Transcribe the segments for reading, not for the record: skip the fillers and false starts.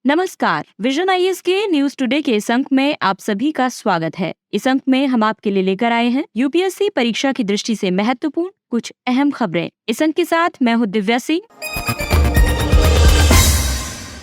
नमस्कार। Vision IAS के news today के इस अंक में आप सभी का स्वागत है। इस अंक में हम आपके लिए लेकर आए हैं यूपीएससी परीक्षा की दृष्टि से महत्वपूर्ण कुछ अहम खबरें। इस अंक के साथ मैं हूँ दिव्या सिंह।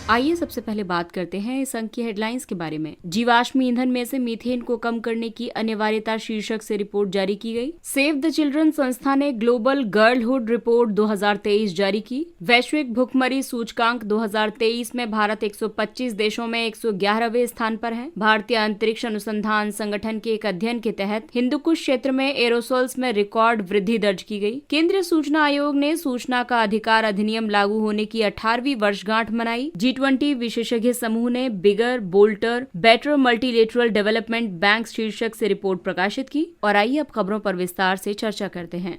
आइए सबसे पहले बात करते हैं इस अंक की हेडलाइंस के बारे में। जीवाश्म ईंधन में से मीथेन को कम करने की अनिवार्यता शीर्षक से रिपोर्ट जारी की गई। सेव द चिल्ड्रन संस्था ने ग्लोबल गर्लहुड रिपोर्ट 2023 जारी की। वैश्विक भुखमरी सूचकांक 2023 में भारत 125 देशों में 111वें स्थान पर है। भारतीय अंतरिक्ष अनुसंधान संगठन के एक अध्ययन के तहत हिंदुकुश क्षेत्र में एरोसोल्स में रिकॉर्ड वृद्धि दर्ज की गई। केंद्रीय सूचना आयोग ने सूचना का अधिकार अधिनियम लागू होने की 18वीं वर्षगांठ मनाई। G20 विशेषज्ञ समूह ने बिगर, बोल्टर, बेटर मल्टीलेटरल डेवलपमेंट बैंक शीर्षक से रिपोर्ट प्रकाशित की। और आइए अब खबरों पर विस्तार से चर्चा करते हैं।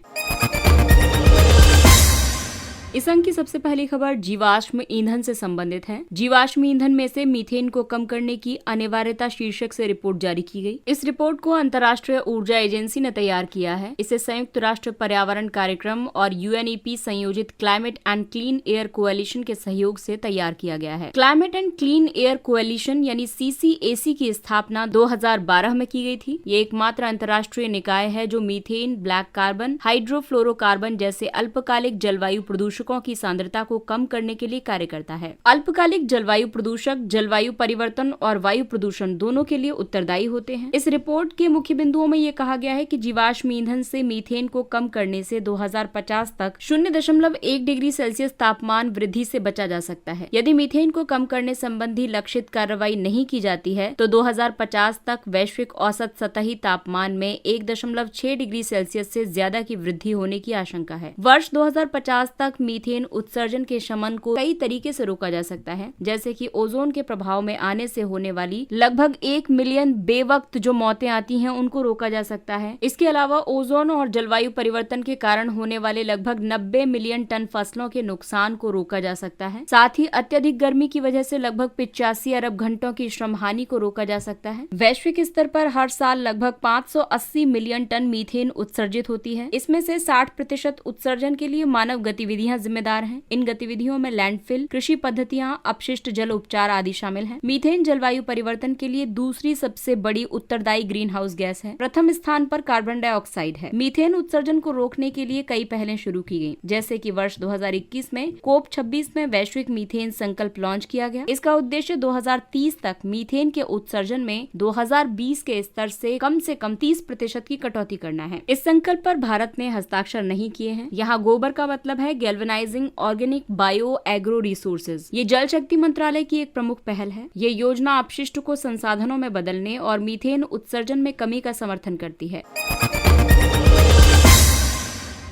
इस अंक की सबसे पहली खबर जीवाश्म ईंधन से संबंधित है। जीवाश्म ईंधन में से मीथेन को कम करने की अनिवार्यता शीर्षक से रिपोर्ट जारी की गई। इस रिपोर्ट को अंतर्राष्ट्रीय ऊर्जा एजेंसी ने तैयार किया है। इसे संयुक्त राष्ट्र पर्यावरण कार्यक्रम और UNEP संयोजित climate and clean air coalition के सहयोग से तैयार किया गया है। Climate and clean air coalition यानी CCAC की स्थापना 2012 में की गई थी। ये एकमात्र अंतर्राष्ट्रीय निकाय है जो मीथेन, ब्लैक कार्बन, हाइड्रोफ्लोरोकार्बन जैसे अल्पकालिक जलवायु प्रदूषकों की सांद्रता को कम करने के लिए कार्य करता है। अल्पकालिक जलवायु प्रदूषक जलवायु परिवर्तन और वायु प्रदूषण दोनों के लिए उत्तरदायी होते हैं। इस रिपोर्ट के मुख्य बिंदुओं में ये कहा गया है कि जीवाश्म ईंधन से मीथेन को कम करने से 2050 तक 0.1 डिग्री सेल्सियस तापमान वृद्धि से बचा जा सकता है। यदि मीथेन को कम करने संबंधी लक्षित कार्रवाई नहीं की जाती है तो 2050 तक वैश्विक औसत सतही तापमान में 1.6 डिग्री सेल्सियस से ज्यादा की वृद्धि होने की आशंका है। वर्ष 2050 तक मीथेन उत्सर्जन के शमन को कई तरीके से रोका जा सकता है, जैसे कि ओजोन के प्रभाव में आने से होने वाली लगभग 1 मिलियन बेवक्त जो मौतें आती हैं उनको रोका जा सकता है। इसके अलावा ओजोन और जलवायु परिवर्तन के कारण होने वाले लगभग 90 मिलियन टन फसलों के नुकसान को रोका जा सकता है। साथ ही अत्यधिक गर्मी की वजह से लगभग 85 अरब घंटों की श्रम हानि को रोका जा सकता है। वैश्विक स्तर पर हर साल लगभग 580 मिलियन टन मीथेन उत्सर्जित होती है। इसमें से 60% उत्सर्जन के लिए मानव गतिविधियां जिम्मेदार हैं। इन गतिविधियों में लैंडफिल, कृषि पद्धतियां, अपशिष्ट जल उपचार आदि शामिल हैं। मीथेन जलवायु परिवर्तन के लिए दूसरी सबसे बड़ी उत्तरदायी ग्रीन हाउस गैस है। प्रथम स्थान पर कार्बन डाइऑक्साइड है। मीथेन उत्सर्जन को रोकने के लिए कई पहलें शुरू की गयी, जैसे कि वर्ष 2021 में COP26 में वैश्विक मीथेन संकल्प लॉन्च किया गया। इसका उद्देश्य 2030 तक मीथेन के उत्सर्जन में 2020 के स्तर से कम 30% की कटौती करना है। इस संकल्प पर भारत ने हस्ताक्षर नहीं किए हैं। यहाँ गोबर का मतलब है galvanising organic bio agro resources. ये जल शक्ति मंत्रालय की एक प्रमुख पहल है। ये योजना अपशिष्ट को संसाधनों में बदलने और मीथेन उत्सर्जन में कमी का समर्थन करती है।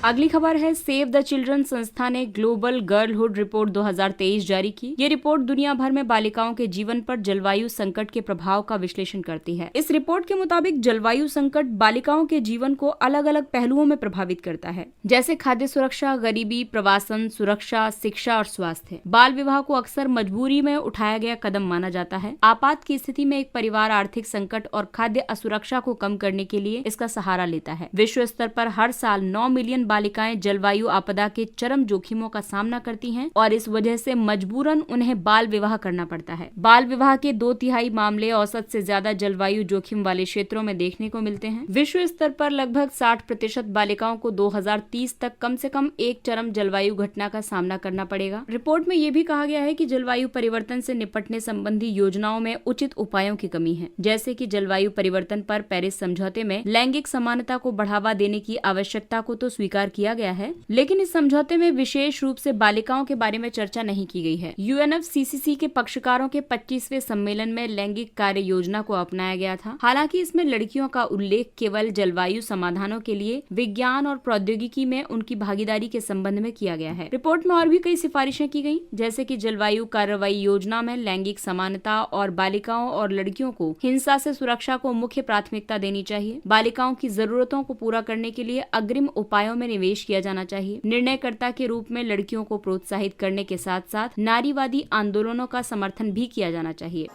अगली खबर है, सेव द चिल्ड्रन संस्था ने ग्लोबल गर्लहुड रिपोर्ट 2023 जारी की। ये रिपोर्ट दुनिया भर में बालिकाओं के जीवन पर जलवायु संकट के प्रभाव का विश्लेषण करती है। इस रिपोर्ट के मुताबिक जलवायु संकट बालिकाओं के जीवन को अलग अलग पहलुओं में प्रभावित करता है, जैसे खाद्य सुरक्षा, गरीबी, प्रवासन, सुरक्षा, शिक्षा और स्वास्थ्य। बाल विवाह को अक्सर मजबूरी में उठाया गया कदम माना जाता है। आपात की स्थिति में एक परिवार आर्थिक संकट और खाद्य असुरक्षा को कम करने के लिए इसका सहारा लेता है। विश्व स्तर पर हर साल 9 मिलियन बालिकाएं जलवायु आपदा के चरम जोखिमों का सामना करती हैं और इस वजह से मजबूरन उन्हें बाल विवाह करना पड़ता है। बाल विवाह के 2/3 मामले औसत से ज्यादा जलवायु जोखिम वाले क्षेत्रों में देखने को मिलते हैं। विश्व स्तर पर लगभग 60% बालिकाओं को 2030 तक कम से कम एक चरम जलवायु घटना का सामना करना पड़ेगा। रिपोर्ट में यह भी कहा गया है कि जलवायु परिवर्तन से निपटने संबंधी योजनाओं में उचित उपायों की कमी है, जैसे कि जलवायु परिवर्तन पर पेरिस समझौते में लैंगिक समानता को बढ़ावा देने की आवश्यकता को तो स्वीकार किया गया है, लेकिन इस समझौते में विशेष रूप से बालिकाओं के बारे में चर्चा नहीं की गई है। UNFCCC के पक्षकारों के 25वें सम्मेलन में लैंगिक कार्य योजना को अपनाया गया था। हालांकि इसमें लड़कियों का उल्लेख केवल जलवायु समाधानों के लिए विज्ञान और प्रौद्योगिकी में उनकी भागीदारी के संबंध में किया गया है। रिपोर्ट में और भी कई सिफारिशें की गई, जैसे कि जलवायु कार्रवाई योजना में लैंगिक समानता और बालिकाओं और लड़कियों को हिंसा से सुरक्षा को मुख्य प्राथमिकता देनी चाहिए। बालिकाओं की जरूरतों को पूरा करने के लिए अग्रिम उपायों में निवेश किया जाना चाहिए। निर्णयकर्ता के रूप में लड़कियों को प्रोत्साहित करने के साथ साथ नारीवादी आंदोलनों का समर्थन भी किया जाना चाहिए।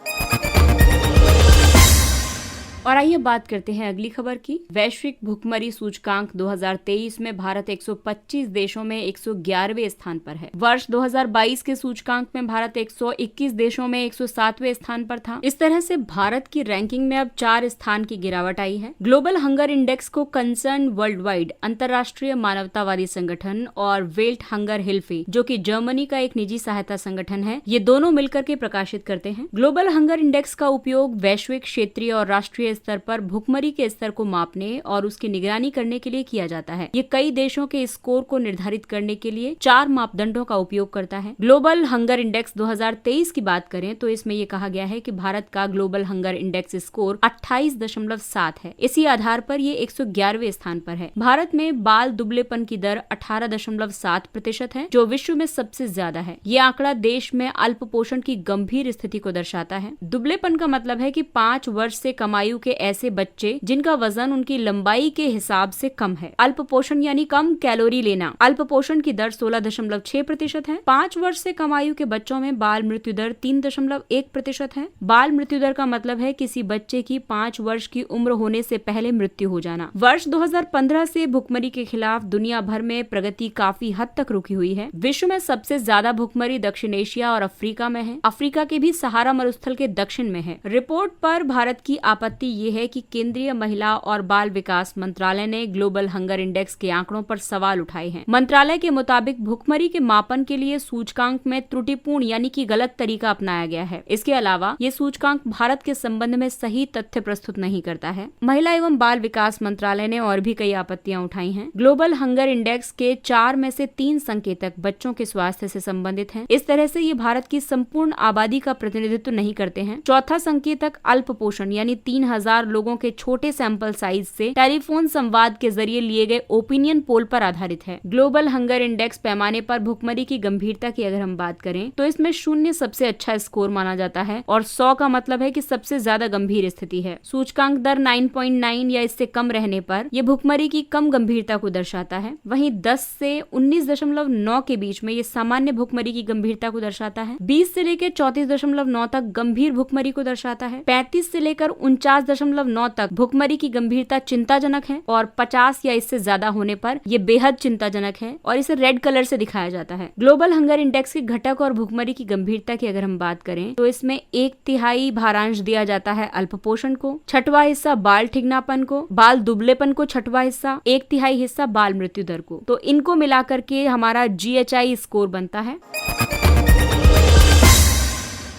और आइए बात करते हैं अगली खबर की। वैश्विक भुखमरी सूचकांक 2023 में भारत 125 देशों में 111वें स्थान पर है। वर्ष 2022 के सूचकांक में भारत 121 देशों में 107वें स्थान पर था। इस तरह से भारत की रैंकिंग में अब 4 स्थान की गिरावट आई है। ग्लोबल हंगर इंडेक्स को कंसर्न वर्ल्ड वाइड अंतर्राष्ट्रीय मानवतावादी संगठन और वेल्ट हंगर हिल्फे, जो कि जर्मनी का एक निजी सहायता संगठन है, ये दोनों मिलकर के प्रकाशित करते हैं। ग्लोबल हंगर इंडेक्स का उपयोग वैश्विक, क्षेत्रीय और राष्ट्रीय स्तर पर भुखमरी के स्तर को मापने और उसकी निगरानी करने के लिए किया जाता है। ये कई देशों के स्कोर को निर्धारित करने के लिए 4 मापदंडों का उपयोग करता है। ग्लोबल हंगर इंडेक्स 2023 की बात करें तो इसमें यह कहा गया है कि भारत का ग्लोबल हंगर इंडेक्स स्कोर 28.7 है। इसी आधार पर ये 111वें स्थान पर है। भारत में बाल दुबलेपन की दर 18.7% है, जो विश्व में सबसे ज्यादा है। ये आंकड़ा देश में अल्पपोषण की गंभीर स्थिति को दर्शाता है। दुबलेपन का मतलब है कि 5 वर्ष से कम आयु के ऐसे बच्चे जिनका वजन उनकी लंबाई के हिसाब से कम है। अल्पपोषण यानी कम कैलोरी लेना। अल्पपोषण की दर 16.6% है। 5 वर्ष से कम आयु के बच्चों में बाल मृत्यु दर 3.1% है। बाल मृत्यु दर का मतलब है किसी बच्चे की 5 वर्ष की उम्र होने से पहले मृत्यु हो जाना। वर्ष 2015 से भुखमरी के खिलाफ दुनिया भर में प्रगति काफी हद तक रुकी हुई है। विश्व में सबसे ज्यादा भुखमरी दक्षिण एशिया और अफ्रीका में है। अफ्रीका के भी सहारा मरुस्थल के दक्षिण में है। रिपोर्ट पर भारत की आपत्ति ये है कि केंद्रीय महिला और बाल विकास मंत्रालय ने ग्लोबल हंगर इंडेक्स के आंकड़ों पर सवाल उठाए हैं। मंत्रालय के मुताबिक भुखमरी के मापन के लिए सूचकांक में त्रुटिपूर्ण यानी कि गलत तरीका अपनाया गया है। इसके अलावा ये सूचकांक भारत के संबंध में सही तथ्य प्रस्तुत नहीं करता है। महिला एवं बाल विकास मंत्रालय ने और भी कई आपत्तियां उठाई हैं। ग्लोबल हंगर इंडेक्स के 4 में से 3 संकेतक बच्चों के स्वास्थ्य से संबंधित हैं। इस तरह से ये भारत की संपूर्ण आबादी का प्रतिनिधित्व नहीं करते हैं। चौथा संकेतक अल्पपोषण यानी 3000 लोगों के छोटे सैंपल साइज से टेलीफोन संवाद के जरिए लिए गए ओपिनियन पोल पर आधारित है। ग्लोबल हंगर इंडेक्स पैमाने पर भुखमरी की गंभीरता की अगर हम बात करें तो इसमें 0 सबसे अच्छा स्कोर माना जाता है और 100 का मतलब है कि सबसे ज्यादा गंभीर स्थिति है। सूचकांक दर 9.9 या इससे कम रहने पर यह भुखमरी की कम गंभीरता को दर्शाता है। वहीं 10 से 19.9 के बीच में ये सामान्य भुखमरी की गंभीरता को दर्शाता है। 20 से लेकर 34.9 तक गंभीर भुखमरी को दर्शाता है। 35 से लेकर 49.9 तक भुखमरी की गंभीरता चिंताजनक है और 50 या इससे ज्यादा होने पर यह बेहद चिंताजनक है और इसे रेड कलर से दिखाया जाता है। ग्लोबल हंगर इंडेक्स के घटक और भुखमरी की गंभीरता की अगर हम बात करें तो इसमें 1/3 भारांश दिया जाता है अल्पपोषण को, 6वां हिस्सा बाल ठिगनापन को, बाल दुबलेपन को 6वां हिस्सा, 1/3 हिस्सा बाल मृत्यु दर को। तो इनको मिलाकर के हमारा GHI स्कोर बनता है।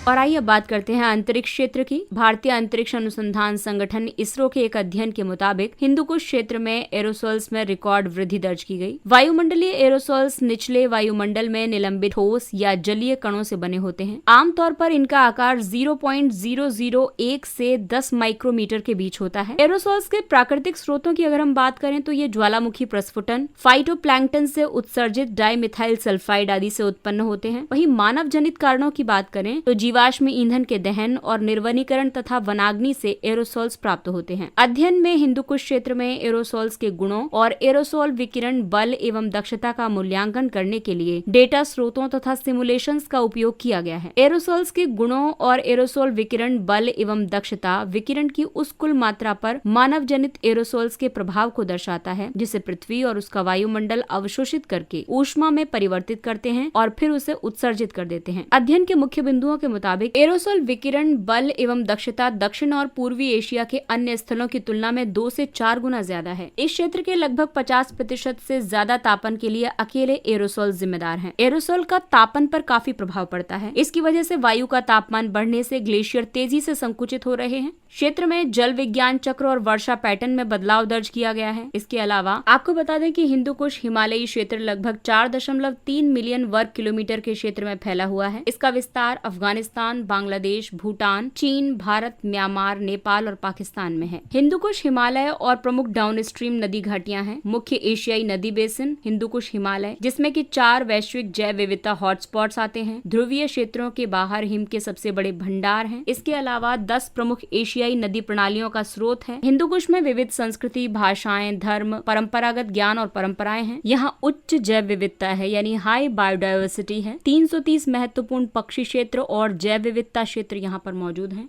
और आइए बात करते हैं अंतरिक्ष क्षेत्र की। भारतीय अंतरिक्ष अनुसंधान संगठन इसरो के एक अध्ययन के मुताबिक हिंदुकुश क्षेत्र में एरोसोल्स में रिकॉर्ड वृद्धि दर्ज की गई। वायुमंडलीय एरोसोल्स निचले वायुमंडल में निलंबित ठोस या जलीय कणों से बने होते हैं। आमतौर पर इनका आकार 0.001 से 10 माइक्रोमीटर के बीच होता है। एरोसोल्स के प्राकृतिक स्रोतों की अगर हम बात करें तो ये ज्वालामुखी प्रस्फुटन, फाइटोप्लैंक्टन से उत्सर्जित डाइमिथाइल सल्फाइड आदि से उत्पन्न होते हैं। वहीं मानव जनित कारणों की बात करें तो जीवाश्म ईंधन के दहन और निर्वनीकरण तथा वनाग्नि से एरोसोल्स प्राप्त होते हैं। अध्ययन में हिंदुकुश क्षेत्र में एरोसोल्स के गुणों और एरोसोल विकिरण बल एवं दक्षता का मूल्यांकन करने के लिए डेटा स्रोतों तथा सिमुलेशंस का उपयोग किया गया है। एरोसोल्स के गुणों और एरोसोल विकिरण बल एवं दक्षता विकिरण की उस कुल मात्रा पर मानव जनित एरोसोल्स के प्रभाव को दर्शाता है जिसे पृथ्वी और उसका वायुमंडल अवशोषित करके ऊष्मा में परिवर्तित करते हैं और फिर उसे उत्सर्जित कर देते हैं। अध्ययन के मुख्य बिंदुओं के मुताबिक एरोसोल विकिरण बल एवं दक्षता दक्षिण और पूर्वी एशिया के अन्य स्थलों की तुलना में 2 से 4 गुना ज्यादा है। इस क्षेत्र के लगभग 50% से ज्यादा तापन के लिए अकेले एरोसोल जिम्मेदार हैं। एरोसोल का तापन पर काफी प्रभाव पड़ता है। इसकी वजह से वायु का तापमान बढ़ने से ग्लेशियर तेजी से संकुचित हो रहे हैं। क्षेत्र में जल विज्ञान चक्र और वर्षा पैटर्न में बदलाव दर्ज किया गया है। इसके अलावा आपको बता दें कि हिंदुकुश हिमालयी क्षेत्र लगभग 4.3 मिलियन वर्ग किलोमीटर के क्षेत्र में फैला हुआ है। इसका विस्तार अफगानिस्तान, बांग्लादेश, भूटान, चीन, भारत, म्यांमार, नेपाल और पाकिस्तान में है। हिंदुकुश हिमालय और प्रमुख डाउन स्ट्रीम नदी घाटियां हैं। मुख्य एशियाई नदी बेसिन हिंदुकुश हिमालय, जिसमें कि 4 वैश्विक जैव विविधता हॉटस्पॉट्स आते हैं। ध्रुवीय क्षेत्रों के बाहर हिम के सबसे बड़े भंडार हैं। इसके अलावा 10 प्रमुख एशियाई नदी प्रणालियों का स्रोत है। हिंदुकुश में विविध संस्कृति, भाषाएं, धर्म, परंपरागत ज्ञान और परंपराएं हैं। यहाँ उच्च जैव विविधता है यानी हाई बायोडायवर्सिटी है। 330 महत्वपूर्ण पक्षी क्षेत्र और जैव विविधता क्षेत्र यहाँ पर मौजूद हैं।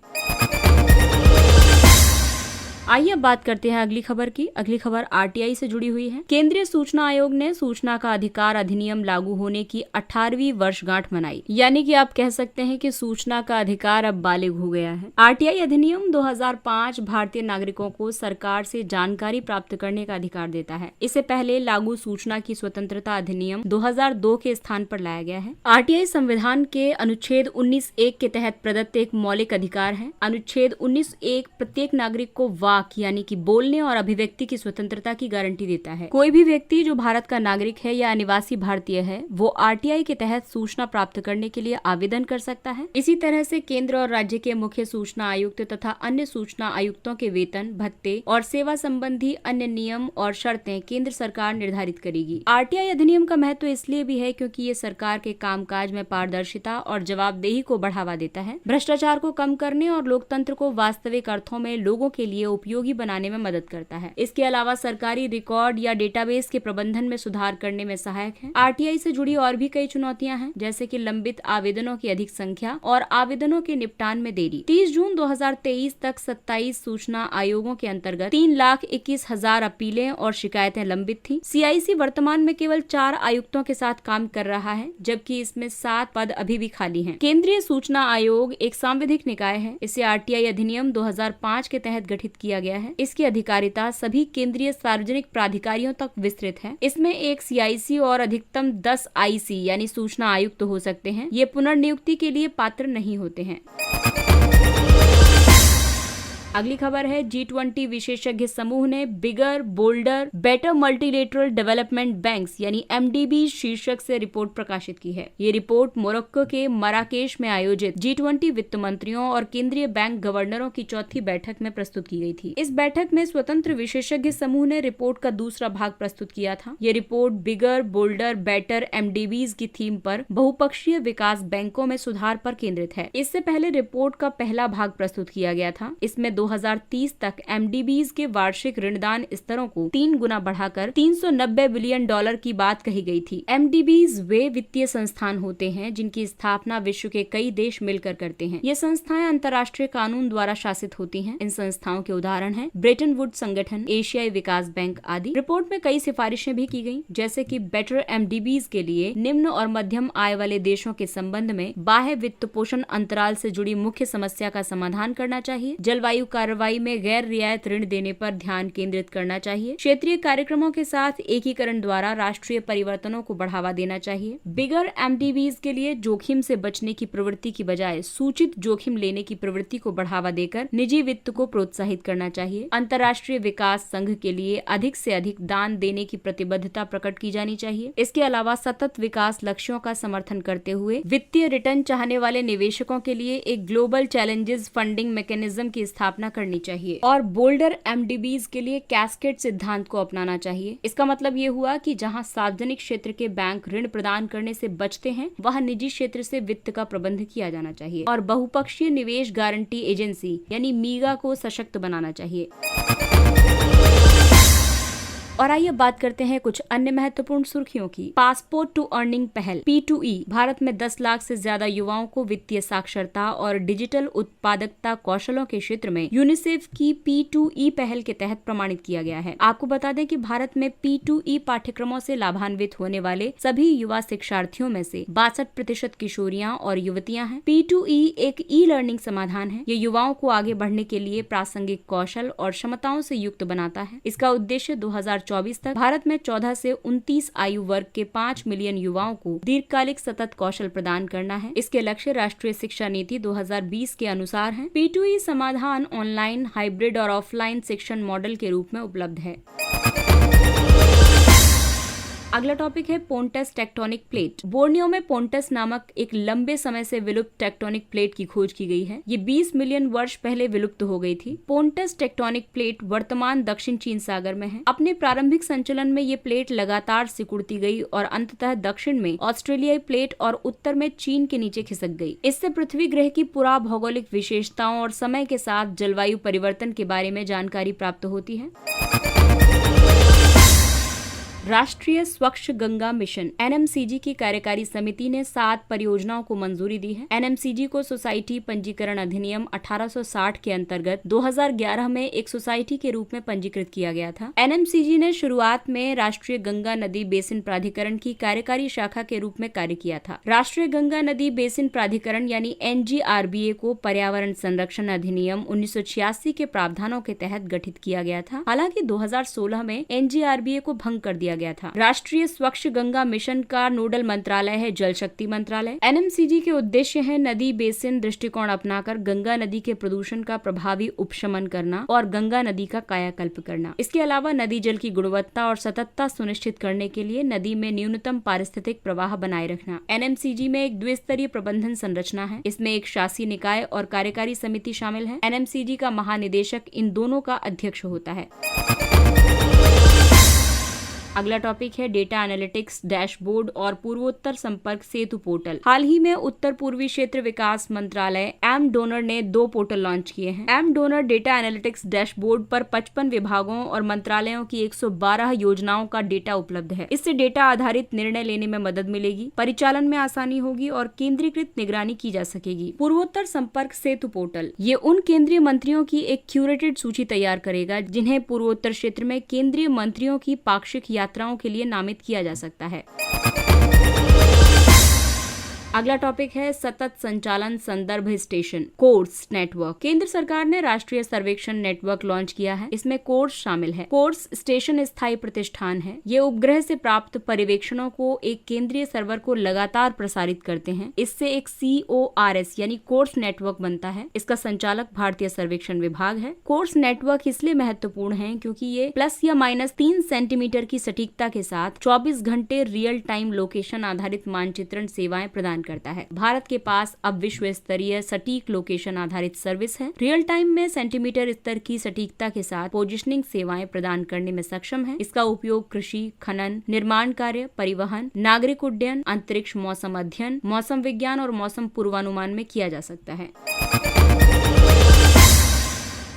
आइए अब बात करते हैं अगली खबर की। अगली खबर आरटीआई से जुड़ी हुई है। केंद्रीय सूचना आयोग ने सूचना का अधिकार अधिनियम लागू होने की 18वीं वर्षगांठ मनाई। यानी कि आप कह सकते हैं कि सूचना का अधिकार अब बालिग हो गया है। आरटीआई अधिनियम 2005 भारतीय नागरिकों को सरकार से जानकारी प्राप्त करने का अधिकार देता है। इससे पहले लागू सूचना की स्वतंत्रता अधिनियम 2002 के स्थान पर लाया गया है। आरटीआई संविधान के अनुच्छेद 19(1) के तहत प्रदत्त एक मौलिक अधिकार है। अनुच्छेद 19(1) प्रत्येक नागरिक को वाक यानी कि बोलने और अभिव्यक्ति की स्वतंत्रता की गारंटी देता है। कोई भी व्यक्ति जो भारत का नागरिक है या अनिवासी भारतीय है, वो आरटीआई के तहत सूचना प्राप्त करने के लिए आवेदन कर सकता है। इसी तरह से केंद्र और राज्य के मुख्य सूचना आयुक्त तथा अन्य सूचना आयुक्तों के वेतन, भत्ते और सेवा संबंधी अन्य नियम और शर्तें केंद्र सरकार निर्धारित करेगी। आरटीआई अधिनियम का महत्व इसलिए भी है क्योंकि ये सरकार के कामकाज में पारदर्शिता और जवाबदेही को बढ़ावा देता है, भ्रष्टाचार को कम करने और लोकतंत्र को वास्तविक अर्थों में लोगों के लिए उपयोगी बनाने में मदद करता है। इसके अलावा सरकारी रिकॉर्ड या डेटाबेस के प्रबंधन में सुधार करने में सहायक है। आरटीआई से जुड़ी और भी कई चुनौतियां हैं, जैसे कि लंबित आवेदनों की अधिक संख्या और आवेदनों के निपटान में देरी। 30 जून 2023 तक 27 सूचना आयोगों के अंतर्गत 3,21,000 अपीलें और शिकायतें लंबित थी। सीआईसी वर्तमान में केवल 4 आयुक्तों के साथ काम कर रहा है, जबकि इसमें 7 पद अभी भी खाली हैं। केंद्रीय सूचना आयोग एक सांविधिक निकाय है। इसे आरटीआई अधिनियम 2005 के तहत गठित किया गया है। इसकी अधिकारिता सभी केंद्रीय सार्वजनिक प्राधिकारियों तक विस्तृत है। इसमें एक सीआईसी और अधिकतम 10 आईसी यानी सूचना आयुक्त हो सकते हैं। ये पुनर्नियुक्ति के लिए पात्र नहीं होते हैं। अगली खबर है G20 विशेषज्ञ समूह ने bigger, bolder, better multilateral development banks यानी MDB शीर्षक से रिपोर्ट प्रकाशित की है। ये रिपोर्ट मोरक्को के मराकेश में आयोजित G20 वित्त मंत्रियों और केंद्रीय बैंक गवर्नरों की चौथी बैठक में प्रस्तुत की गई थी। इस बैठक में स्वतंत्र विशेषज्ञ समूह ने रिपोर्ट का दूसरा भाग प्रस्तुत किया था। ये रिपोर्ट बिगर, बोल्डर, बेटर MDBs की थीम पर बहुपक्षीय विकास बैंकों में सुधार पर केंद्रित है। इससे पहले रिपोर्ट का पहला भाग प्रस्तुत किया गया था। इसमें 2030 तक MDBs के वार्षिक ऋणदान स्तरों को 3 गुना बढ़ाकर $390 बिलियन की बात कही गई थी। MDBs वे वित्तीय संस्थान होते हैं जिनकी स्थापना विश्व के कई देश मिलकर करते हैं। ये संस्थाएं अंतर्राष्ट्रीय कानून द्वारा शासित होती हैं। इन संस्थाओं के उदाहरण हैं ब्रेटन वुड्स संगठन, एशियाई विकास बैंक आदि। रिपोर्ट में कई सिफारिशें भी की गयी, जैसे कि बेटर MDBs के लिए निम्न और मध्यम आय वाले देशों के संबंध में बाह्य वित्त पोषण अंतराल से जुड़ी मुख्य समस्या का समाधान करना चाहिए, जलवायु कार्रवाई में गैर रियायत ऋण देने पर ध्यान केंद्रित करना चाहिए, क्षेत्रीय कार्यक्रमों के साथ एकीकरण द्वारा राष्ट्रीय परिवर्तनों को बढ़ावा देना चाहिए। बिगर MDBs के लिए जोखिम से बचने की प्रवृत्ति की बजाय सूचित जोखिम लेने की प्रवृत्ति को बढ़ावा देकर निजी वित्त को प्रोत्साहित करना चाहिए। अंतर्राष्ट्रीय विकास संघ के लिए अधिक से अधिक दान देने की प्रतिबद्धता प्रकट की जानी चाहिए। इसके अलावा सतत विकास लक्ष्यों का समर्थन करते हुए वित्तीय रिटर्न चाहने वाले निवेशकों के लिए एक ग्लोबल चैलेंजेस फंडिंग मैकेनिज्म की स्थापना करनी चाहिए और बोल्डर MDBs के लिए कैस्केड सिद्धांत को अपनाना चाहिए। इसका मतलब ये हुआ कि जहां सार्वजनिक क्षेत्र के बैंक ऋण प्रदान करने से बचते हैं, वहां निजी क्षेत्र से वित्त का प्रबंध किया जाना चाहिए और बहुपक्षीय निवेश गारंटी एजेंसी यानी मीगा को सशक्त बनाना चाहिए। और आइए बात करते हैं कुछ अन्य महत्वपूर्ण सुर्खियों की। पासपोर्ट टू अर्निंग पहल P2E भारत में 10 लाख से ज्यादा युवाओं को वित्तीय साक्षरता और डिजिटल उत्पादकता कौशलों के क्षेत्र में यूनिसेफ की P2E पहल के तहत प्रमाणित किया गया है। आपको बता दें कि भारत में P2E पाठ्यक्रमों से लाभान्वित होने वाले सभी युवा शिक्षार्थियों में से 62% किशोरियां और युवतियां हैं। P2E एक ई-लर्निंग समाधान है। ये युवाओं को आगे बढ़ने के लिए प्रासंगिक कौशल और क्षमताओं से युक्त बनाता है। इसका उद्देश्य 2024 तक भारत में 14 से 29 आयु वर्ग के 5 मिलियन युवाओं को दीर्घकालिक सतत कौशल प्रदान करना है। इसके लक्ष्य राष्ट्रीय शिक्षा नीति 2020 के अनुसार हैं। P2E समाधान ऑनलाइन, हाइब्रिड और ऑफलाइन शिक्षण मॉडल के रूप में उपलब्ध है। अगला टॉपिक है पोंटस टेक्टोनिक प्लेट। बोर्नियो में पोंटस नामक एक लंबे समय से विलुप्त टेक्टोनिक प्लेट की खोज की गई है। ये 20 मिलियन वर्ष पहले विलुप्त हो गई थी। पोंटस टेक्टोनिक प्लेट वर्तमान दक्षिण चीन सागर में है। अपने प्रारंभिक संचलन में ये प्लेट लगातार सिकुड़ती गई और अंततः दक्षिण में ऑस्ट्रेलियाई प्लेट और उत्तर में चीन के नीचे खिसक गई। इससे पृथ्वी ग्रह की पुरा भौगोलिक विशेषताओं और समय के साथ जलवायु परिवर्तन के बारे में जानकारी प्राप्त होती है। राष्ट्रीय स्वच्छ गंगा मिशन NMCG की कार्यकारी समिति ने 7 परियोजनाओं को मंजूरी दी है। NMCG को सोसाइटी पंजीकरण अधिनियम 1860 के अंतर्गत 2011 में एक सोसाइटी के रूप में पंजीकृत किया गया था। NMCG ने शुरुआत में राष्ट्रीय गंगा नदी बेसिन प्राधिकरण की कार्यकारी शाखा के रूप में कार्य किया था। राष्ट्रीय गंगा नदी बेसिन प्राधिकरण यानी NGRBA को पर्यावरण संरक्षण अधिनियम 1986 के प्रावधानों के तहत गठित किया गया था। हालांकि 2016 में NGRBA को भंग कर दिया गया था। राष्ट्रीय स्वच्छ गंगा मिशन का नोडल मंत्रालय है जल शक्ति मंत्रालय। NMCG के उद्देश्य है नदी बेसिन दृष्टिकोण अपनाकर गंगा नदी के प्रदूषण का प्रभावी उपशमन करना और गंगा नदी का कायाकल्प करना। इसके अलावा नदी जल की गुणवत्ता और सततता सुनिश्चित करने के लिए नदी में न्यूनतम पारिस्थितिक प्रवाह बनाए रखना। NMCG में एक द्विस्तरीय प्रबंधन संरचना है। इसमें एक शासी निकाय और कार्यकारी समिति शामिल है। NMCG का महानिदेशक इन दोनों का अध्यक्ष होता है। अगला टॉपिक है डेटा एनालिटिक्स डैशबोर्ड और पूर्वोत्तर संपर्क सेतु पोर्टल। हाल ही में उत्तर पूर्वी क्षेत्र विकास मंत्रालय एमडोनर ने 2 पोर्टल लॉन्च किए हैं। एमडोनर डेटा एनालिटिक्स डैशबोर्ड पर 55 विभागों और मंत्रालयों की 112 योजनाओं का डेटा उपलब्ध है। इससे डेटा आधारित निर्णय लेने में मदद मिलेगी, परिचालन में आसानी होगी और केंद्रीकृत निगरानी की जा सकेगी। पूर्वोत्तर संपर्क सेतु पोर्टल ये उन केंद्रीय मंत्रियों की एक क्यूरेटेड सूची तैयार करेगा जिन्हें पूर्वोत्तर क्षेत्र में केंद्रीय मंत्रियों की पाक्षिक यात्राओं के लिए नामित किया जा सकता है। अगला टॉपिक है सतत संचालन संदर्भ स्टेशन कोर्स नेटवर्क। केंद्र सरकार ने राष्ट्रीय सर्वेक्षण नेटवर्क लॉन्च किया है। इसमें कोर्स शामिल है। कोर्स स्टेशन स्थायी प्रतिष्ठान है। ये उपग्रह से प्राप्त पर्यवेक्षणों को एक केंद्रीय सर्वर को लगातार प्रसारित करते हैं। इससे एक CORS यानी कोर्स नेटवर्क बनता है। इसका संचालक भारतीय सर्वेक्षण विभाग है। कोर्स नेटवर्क इसलिए महत्वपूर्ण है क्योंकि ये प्लस या माइनस 3 सेंटीमीटर की सटीकता के साथ 24 घंटे रियल टाइम लोकेशन आधारित मानचित्रण सेवाएं प्रदान करता है। भारत के पास अब विश्व स्तरीय सटीक लोकेशन आधारित सर्विस है। रियल टाइम में सेंटीमीटर स्तर की सटीकता के साथ पोजिशनिंग सेवाएं प्रदान करने में सक्षम है। इसका उपयोग कृषि, खनन, निर्माण कार्य, परिवहन, नागरिक उड्डयन, अंतरिक्ष मौसम अध्ययन, मौसम विज्ञान और मौसम पूर्वानुमान में किया जा सकता है।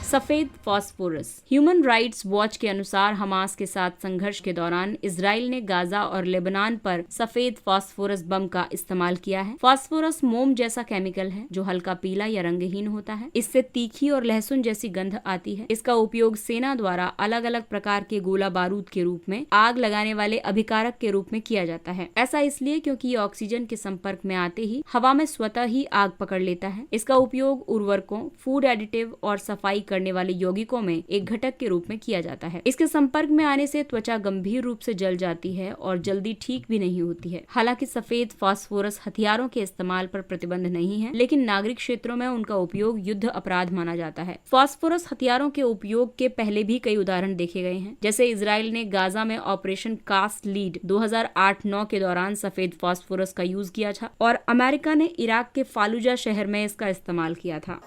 सफेद फास्फोरस। ह्यूमन राइट्स वॉच के अनुसार हमास के साथ संघर्ष के दौरान इजराइल ने गाजा और लेबनान पर सफेद फास्फोरस बम का इस्तेमाल किया है। फास्फोरस मोम जैसा केमिकल है जो हल्का पीला या रंगहीन होता है। इससे तीखी और लहसुन जैसी गंध आती है। इसका उपयोग सेना द्वारा अलग अलग प्रकार के गोला बारूद के रूप में आग लगाने वाले अभिकारक के रूप में किया जाता है। ऐसा इसलिए क्योंकि ये ऑक्सीजन के संपर्क में आते ही हवा में स्वतः ही आग पकड़ लेता है। इसका उपयोग उर्वरकों, फूड एडिटिव और सफाई करने वाले यौगिकों में एक घटक के रूप में किया जाता है। इसके संपर्क में आने से त्वचा गंभीर रूप से जल जाती है और जल्दी ठीक भी नहीं होती है। हालांकि सफेद फास्फोरस हथियारों के इस्तेमाल पर प्रतिबंध नहीं है, लेकिन नागरिक क्षेत्रों में उनका उपयोग युद्ध अपराध माना जाता है। फास्फोरस हथियारों के उपयोग के पहले भी कई उदाहरण देखे गए हैं। जैसे इजराइल ने गाजा में ऑपरेशन कास्ट लीड 2008-9 के दौरान सफेद फास्फोरस का यूज किया था और अमेरिका ने इराक के फालुजा शहर में इसका इस्तेमाल किया था।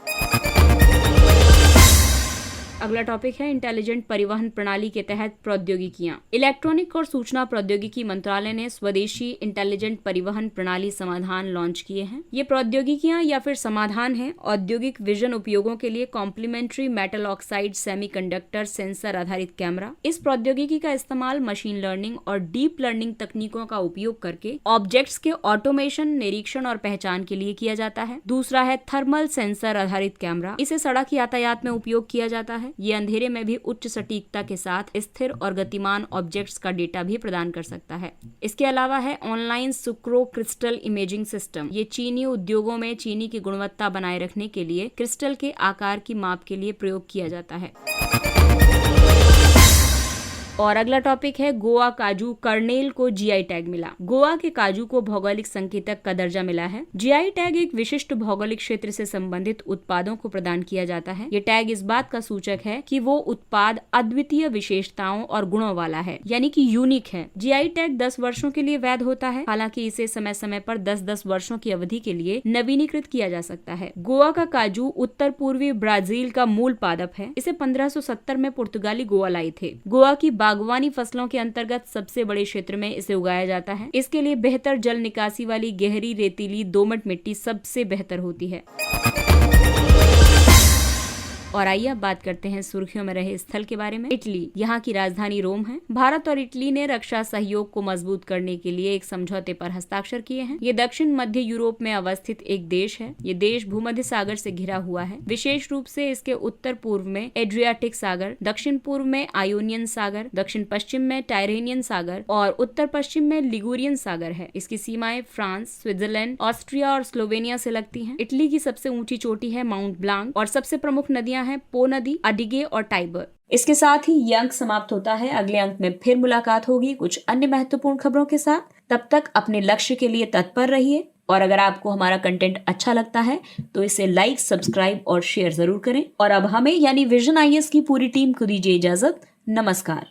अगला टॉपिक है इंटेलिजेंट परिवहन प्रणाली के तहत प्रौद्योगिकियां। इलेक्ट्रॉनिक और सूचना प्रौद्योगिकी मंत्रालय ने स्वदेशी इंटेलिजेंट परिवहन प्रणाली समाधान लॉन्च किए हैं। ये प्रौद्योगिकियां या फिर समाधान हैं औद्योगिक विजन उपयोगों के लिए complementary metal oxide semiconductor sensor आधारित कैमरा। इस प्रौद्योगिकी का इस्तेमाल मशीन लर्निंग और डीप लर्निंग तकनीकों का उपयोग करके ऑब्जेक्ट्स के ऑटोमेशन, निरीक्षण और पहचान के लिए किया जाता है। दूसरा है थर्मल सेंसर आधारित कैमरा। इसे सड़क यातायात में उपयोग किया जाता है। ये अंधेरे में भी उच्च सटीकता के साथ स्थिर और गतिमान ऑब्जेक्ट्स का डेटा भी प्रदान कर सकता है। इसके अलावा है ऑनलाइन सुक्रो क्रिस्टल इमेजिंग सिस्टम। ये चीनी उद्योगों में चीनी की गुणवत्ता बनाए रखने के लिए क्रिस्टल के आकार की माप के लिए प्रयोग किया जाता है। और अगला टॉपिक है गोवा काजू कर्नेल को GI टैग मिला। गोवा के काजू को भौगोलिक संकेतक का दर्जा मिला है। GI टैग एक विशिष्ट भौगोलिक क्षेत्र से संबंधित उत्पादों को प्रदान किया जाता है। ये टैग इस बात का सूचक है कि वो उत्पाद अद्वितीय विशेषताओं और गुणों वाला है, यानी कि यूनिक है। GI टैग 10 वर्षों के लिए वैध होता है। हालांकि इसे समय समय पर 10-10 वर्षों की अवधि के लिए नवीनीकृत किया जा सकता है। गोवा का काजू उत्तर पूर्वी ब्राजील का मूल पादप है। इसे 1570 में पुर्तगाली गोवा लाई थे। गोवा की बागवानी फसलों के अंतर्गत सबसे बड़े क्षेत्र में इसे उगाया जाता है। इसके लिए बेहतर जल निकासी वाली गहरी रेतीली दोमट मिट्टी सबसे बेहतर होती है। और आइए अब बात करते हैं सुर्खियों में रहे स्थल के बारे में। इटली, यहाँ की राजधानी रोम है। भारत और इटली ने रक्षा सहयोग को मजबूत करने के लिए एक समझौते पर हस्ताक्षर किए हैं। ये दक्षिण मध्य यूरोप में अवस्थित एक देश है। ये देश भूमध्य सागर से घिरा हुआ है, विशेष रूप से इसके उत्तर पूर्व में एड्रियाटिक सागर, दक्षिण पूर्व में आयोनियन सागर, दक्षिण पश्चिम में टायरेनियन सागर और उत्तर पश्चिम में लिगुरियन सागर है। इसकी सीमाएं फ्रांस, स्विट्जरलैंड, ऑस्ट्रिया और स्लोवेनिया से लगती हैं। इटली की सबसे ऊंची चोटी है माउंट ब्लांक और सबसे प्रमुख नदियां हैं पो नदी, अडिगे और टाइबर। इसके साथ ही ये अंक समाप्त होता है। अगले अंक में फिर मुलाकात होगी कुछ अन्य महत्वपूर्ण खबरों के साथ। तब तक अपने लक्ष्य के लिए तत्पर रहिए और अगर आपको हमारा कंटेंट अच्छा लगता है तो इसे लाइक, सब्सक्राइब और शेयर जरूर करें। और अब हमें यानी विजन IAS की पूरी टीम को दीजिए इजाजत। नमस्कार।